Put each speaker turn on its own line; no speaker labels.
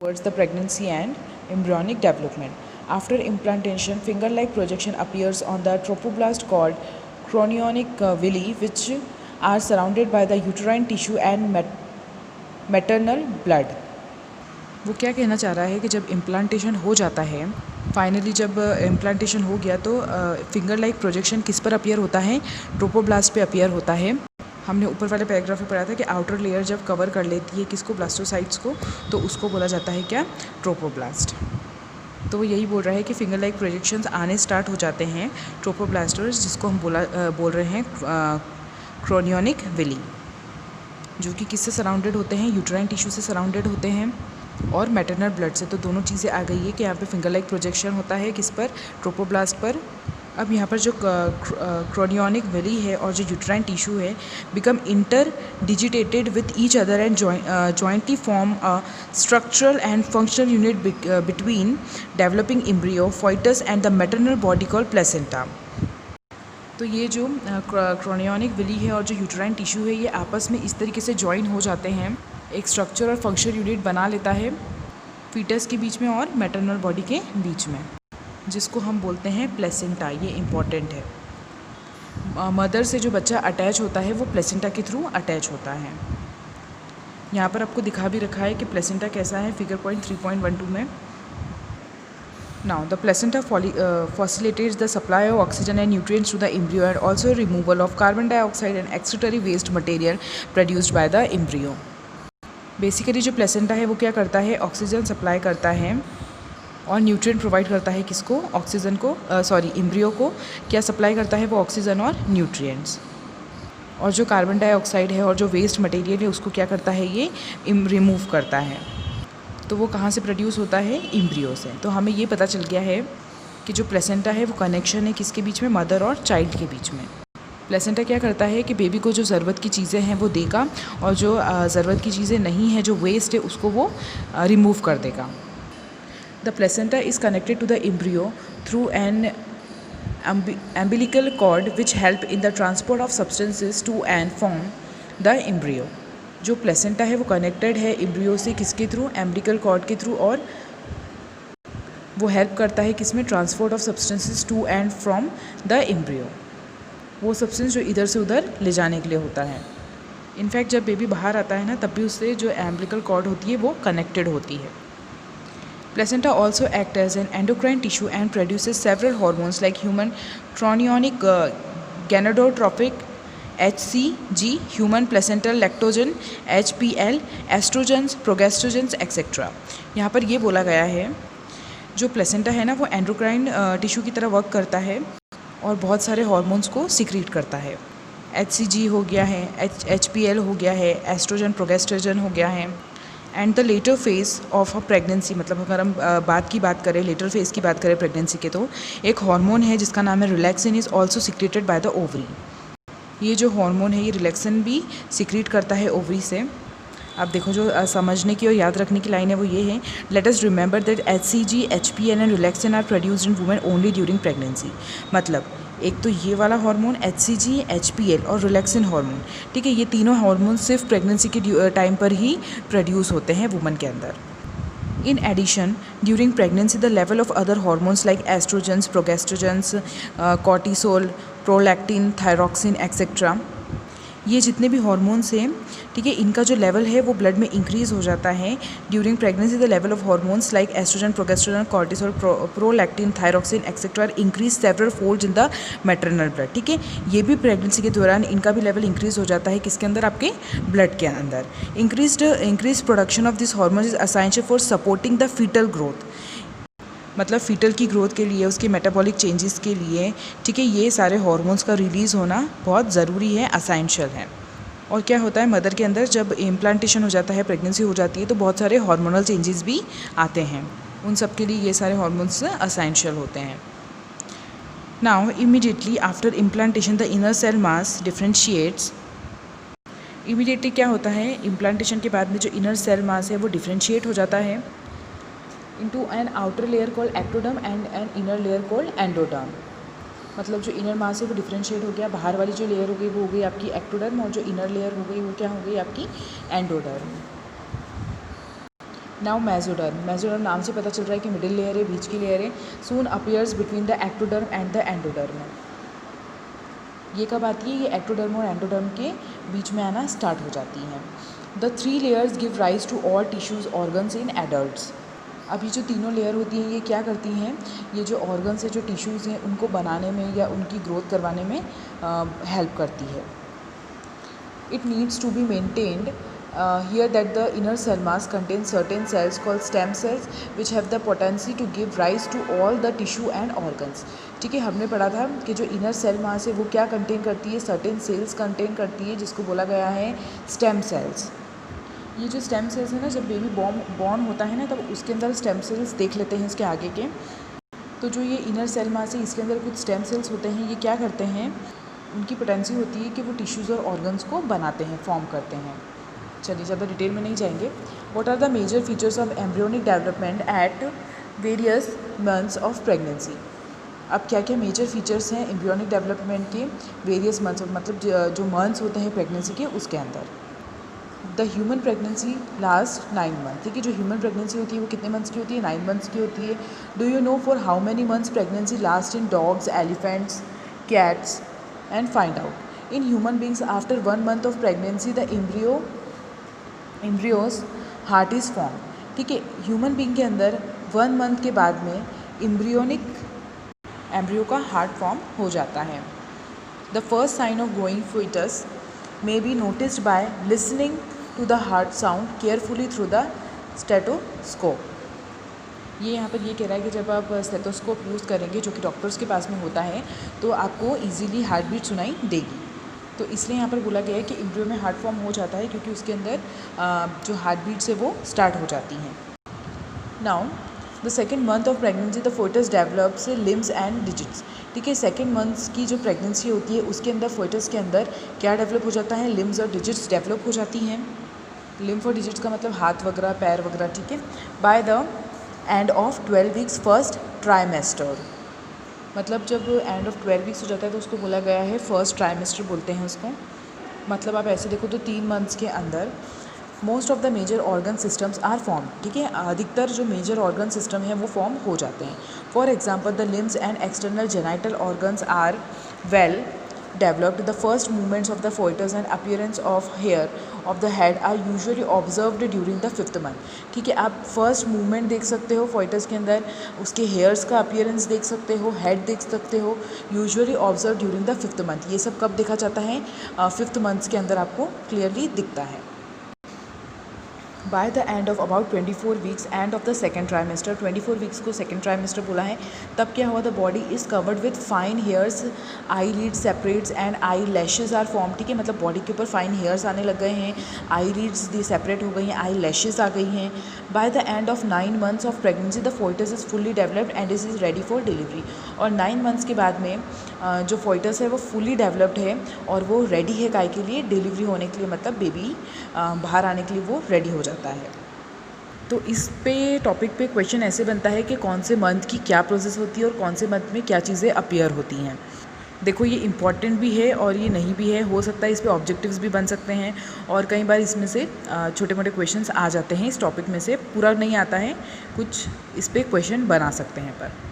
towards the pregnancy and embryonic development. After implantation, finger-like projection appears on the trophoblast called chorionic villi, which are surrounded by the uterine tissue and maternal blood. वो क्या कहना चाह रहा है कि जब implantation हो जाता है, फाइनली जब इम्प्लांटेशन हो गया तो फिंगर लाइक प्रोजेक्शन किस पर अपीयर होता है? ट्रोपोब्लास्ट पे अपीयर होता है। हमने ऊपर वाले पैराग्राफ में पढ़ा था कि आउटर लेयर जब कवर कर लेती है किसको? ब्लास्टोसाइट्स को, तो उसको बोला जाता है क्या? ट्रोपोब्लास्ट। तो वो यही बोल रहा है कि फिंगर लाइक प्रोजेक्शंस आने स्टार्ट हो जाते हैं ट्रोपोब्लास्टर्स, जिसको हम बोल रहे हैं क्रोनियोनिक विली, जो कि किससे सराउंडेड होते हैं? यूट्राइन टिश्यू से सराउंडेड होते हैं और मैटरनल ब्लड से। तो दोनों चीज़ें आ गई है कि यहाँ पे फिंगर लाइक प्रोजेक्शन होता है किस पर? ट्रोपोब्लास्ट पर। अब यहाँ पर जो क्रोनियोनिक विली है और जो यूट्राइन टिश्यू है become inter digitated with each other and jointly form a structural and functional unit between developing embryo foetus and the maternal body called placenta. तो ये जो क्रोनियोनिक विली है और जो यूट्राइन टिश्यू है ये आपस में इस तरीके से ज्वाइन हो जाते हैं, एक स्ट्रक्चर और फंक्शनल यूनिट बना लेता है फीटस के बीच में और मैटरनल बॉडी के बीच में, जिसको हम बोलते हैं प्लेसेंटा। ये इम्पॉर्टेंट है। मदर से जो बच्चा अटैच होता है वो प्लेसेंटा के थ्रू अटैच होता है। यहाँ पर आपको दिखा भी रखा है कि प्लेसेंटा कैसा है फिगर पॉइंट 3.12 में। Now, the placenta facilitates the supply of oxygen and nutrients to the embryo and also removal of carbon dioxide and excretory waste material produced by the embryo. Basically जो placenta है वो क्या करता है? Oxygen supply करता है और nutrient provide करता है किसको? ऑक्सीजन को, एम्ब्रियो को। क्या सप्लाई करता है वो? ऑक्सीजन और न्यूट्रिएंट्स। और जो कार्बन डाइऑक्साइड है और जो वेस्ट मटेरियल है उसको क्या करता है? ये रिमूव करता है। तो वो कहाँ से प्रोड्यूस होता है? एम्ब्रियो से। तो हमें ये पता चल गया है कि जो प्लेसेंटा है वो कनेक्शन है किसके बीच में? मदर और चाइल्ड के बीच में। प्लेसेंटा क्या करता है कि बेबी को जो ज़रूरत की चीज़ें हैं वो देगा और जो ज़रूरत की चीज़ें नहीं हैं, जो वेस्ट है, उसको वो रिमूव कर देगा। The placenta is connected to the embryo through an umbilical cord which help in the transport of substances to and from the embryo। जो प्लेसेंटा है वो कनेक्टेड है एम्ब्रियो से किसके थ्रू? एम्बिलिकल कॉर्ड के थ्रू, और वो हेल्प करता है किसमें? Transport of substances to and from the embryo. वो सब्सटेंस जो इधर से उधर ले जाने के लिए होता है। इनफैक्ट जब बेबी बाहर आता है ना, तब भी उससे जो एम्बिलिकल कॉर्ड होती है वो कनेक्टेड होती है। Placenta also act as an endocrine tissue and produces several hormones like human chorionic gonadotropic HCG, human placental lactogen, HPL, estrogens, progestogens etcetera. यहाँ पर ये बोला गया है जो प्लेसेंटा है ना वो एंडोक्राइन टिश्यू की तरह वर्क करता है और बहुत सारे हार्मोन्स को सिक्रीट करता है। HCG हो गया है, HPL हो गया है, एस्ट्रोजन प्रोगेस्ट्रोजन हो गया है। And the later phase of a pregnancy, मतलब अगर हम बात करें, लेटर फेज की बात करें प्रेगनेंसी के, तो एक हार्मोन है जिसका नाम है relaxin is also secreted by the ovary. ये जो हार्मोन है ये रिलैक्सिन भी सिक्रीट करता है ओवरी से। अब देखो जो समझने की और याद रखने की लाइन है वो ये है, let us remember that HCG, HPL and relaxin are produced in women only during pregnancy. मतलब एक तो ये वाला हार्मोन HCG, HPL और रिलैक्सिन हार्मोन, ठीक है, ये तीनों हार्मोन सिर्फ प्रेगनेंसी के टाइम पर ही प्रोड्यूस होते हैं वुमन के अंदर। In addition, during pregnancy, the level of other hormones like estrogens, progestins, cortisol, prolactin, thyroxine, etc. ये जितने भी हॉर्मोन्स हैं, ठीक है, इनका जो लेवल है वो ब्लड में इंक्रीज़ हो जाता है during pregnancy. The level of hormones like estrogen, progesterone, cortisol, prolactin, thyroxine etcetera increase several folds in the maternal blood. ठीक है, ये भी प्रेगनेंसी के दौरान इनका भी लेवल इंक्रीज़ हो जाता है किसके अंदर? आपके ब्लड के अंदर। Increase production of this hormone is essential for supporting the fetal growth, मतलब फीटल की ग्रोथ के लिए, उसके मेटाबॉलिक चेंजेस के लिए, ठीक है, ये सारे हार्मोन्स का रिलीज़ होना बहुत ज़रूरी है, असेंशियल है। और क्या होता है मदर के अंदर जब इम्प्लांटेशन हो जाता है, प्रेगनेंसी हो जाती है, तो बहुत सारे हार्मोनल चेंजेस भी आते हैं, उन सब के लिए ये सारे हार्मोन्स असेंशियल होते हैं। Now immediately after implantation the inner cell mass differentiates. Immediately क्या होता है? इम्प्लांटेशन के बाद में जो इनर सेल मास है वो डिफ्रेंशिएट हो जाता है into an outer layer called ectoderm and an inner layer called endoderm। मतलब जो इनर मास है वो डिफ्रेंशिएट हो गया, बाहर वाली जो लेयर हो गई वो हो गई आपकी एक्टोडर्म और जो इनर लेयर हो गई वो क्या हो गई? आपकी एंडोडर्म। नाउ मेसोडर्म नाम से पता चल रहा है कि मिडिल लेयर है, बीच की लेयर है. Soon appears between the ectoderm and the endoderm. ये कब आती है? ये एक्टोडर्म और एंडोडर्म के बीच में आना स्टार्ट हो जाती हैं. The 3 layers give rise to all tissues organs in adults. अब ये जो तीनों लेयर होती हैं ये क्या करती हैं? ये जो ऑर्गन्स है, जो टिश्यूज़ हैं, उनको बनाने में या उनकी ग्रोथ करवाने में हेल्प करती है. It needs to be maintained here that the inner cell mass contains certain cells called stem cells which have the potency to give rise to all the tissue and organs. ठीक है, हमने पढ़ा था कि जो inner cell मास है वो क्या कंटेन करती है? सर्टेन सेल्स कंटेन करती है जिसको बोला गया है स्टेम सेल्स. ये जो स्टेम सेल्स है ना, जब बेबी बॉर्न होता है ना, तब उसके अंदर स्टेम सेल्स देख लेते हैं इसके आगे के. तो जो ये इनर सेल मास है इसके अंदर कुछ स्टेम सेल्स होते हैं. ये क्या करते हैं? उनकी पोटेंसी होती है कि वो टिश्यूज़ और ऑर्गन्स को बनाते हैं, फॉर्म करते हैं. चलिए ज़्यादा डिटेल में नहीं जाएंगे. What are the major features of embryonic development at various months of pregnancy. अब क्या क्या मेजर फीचर्स हैं एम्ब्रियोनिक डेवलपमेंट के वेरियस मंथ्स, मतलब जो मंथ्स होते हैं प्रेगनेंसी के, उसके अंदर. The human pregnancy last 9 month. ठीक है, जो ह्यूमन प्रेगनेंसी होती है वो कितने मंथ्स की होती है? 9 मंथ्स की होती है. Do you know for how many months pregnancy last in dogs, elephants, cats? And find out. In human beings after 1 month of pregnancy the embryos heart is form. ठीक है, ह्यूमन बींग के अंदर 1 month के बाद में embryo का heart form हो जाता है. The first sign of growing fetus may be noticed by listening to the heart sound carefully through the stethoscope. ये यहाँ पर ये कह रहा है कि जब आप स्टेथोस्कोप यूज़ करेंगे, जो कि डॉक्टर्स के पास में होता है, तो आपको ईजीली हार्ट बीट सुनाई देगी. तो इसलिए यहाँ पर बोला गया है कि एम्ब्रियो में हार्ट फॉर्म हो जाता है क्योंकि उसके अंदर जो हार्ट बीट्स है वो स्टार्ट हो जाती हैं. Now the second month of pregnancy the foetus develops limbs and digits. ठीक है, सेकेंड मंथ्स की जो प्रेगनेंसी होती है उसके अंदर फोइटस के अंदर क्या डेवलप हो जाता है? लिम्स और डिजिट्स डेवलप हो जाती हैं. लिम्फ और डिजिट्स का मतलब हाथ वगैरह, पैर वगैरह. ठीक है, by the end of 12 weeks first trimester. मतलब जब एंड ऑफ 12 वीक्स हो जाता है तो उसको बोला गया है फर्स्ट ट्राइमेस्टर बोलते हैं उसको. मतलब आप ऐसे देखो तो 3 मंथ्स के अंदर most of the major organ systems are form. ठीक है, अधिकतर जो मेजर ऑर्गन सिस्टम है वो फॉर्म हो जाते हैं. For example the limbs and external genital organs are well developed. The first movements of the foetus and appearance of hair of the head are usually observed during the 5th month. ठीक है, आप first movement देख सकते हो foetus के अंदर, उसके hairs का अपीयरेंस देख सकते हो, हेड देख सकते हो. Usually observe during the 5th month. ये सब कब देखा जाता है? 5th मंथ्स के अंदर आपको क्लियरली दिखता है. By the end of about 24 weeks end of the second trimester. 24 weeks को सेकेंड ट्राइमेस्टर बोला है. तब क्या हुआ? The body is covered with fine hairs, eyelids separates and eyelashes are form. ठीक है, मतलब बॉडी के ऊपर फाइन हेयर्स आने लग गए हैं, आई लीड्स दी सेपरेट हो गई हैं, आई लैशेज़ आ गई हैं. Bye the end of 9 months of pregnancy the foetus is fully developed and is ready for delivery. और 9 मंथ्स के बाद में जो फोइटस है वो फुली डेवलप्ड है और वो रेडी है काय के लिए? डिलीवरी होने के लिए, मतलब बेबी बाहर आने के लिए वो रेडी हो जाता है. तो इस पे टॉपिक पे क्वेश्चन ऐसे बनता है कि कौन से मंथ की क्या प्रोसेस होती है और कौन से मंथ में क्या चीज़ें अपीयर होती हैं. देखो ये इम्पॉर्टेंट भी है और ये नहीं भी है. हो सकता है इस पे ऑब्जेक्टिव्स भी बन सकते हैं और कई बार इसमें से छोटे मोटे क्वेश्चंस आ जाते हैं. इस टॉपिक में से पूरा नहीं आता है, कुछ इस पे क्वेश्चन बना सकते हैं पर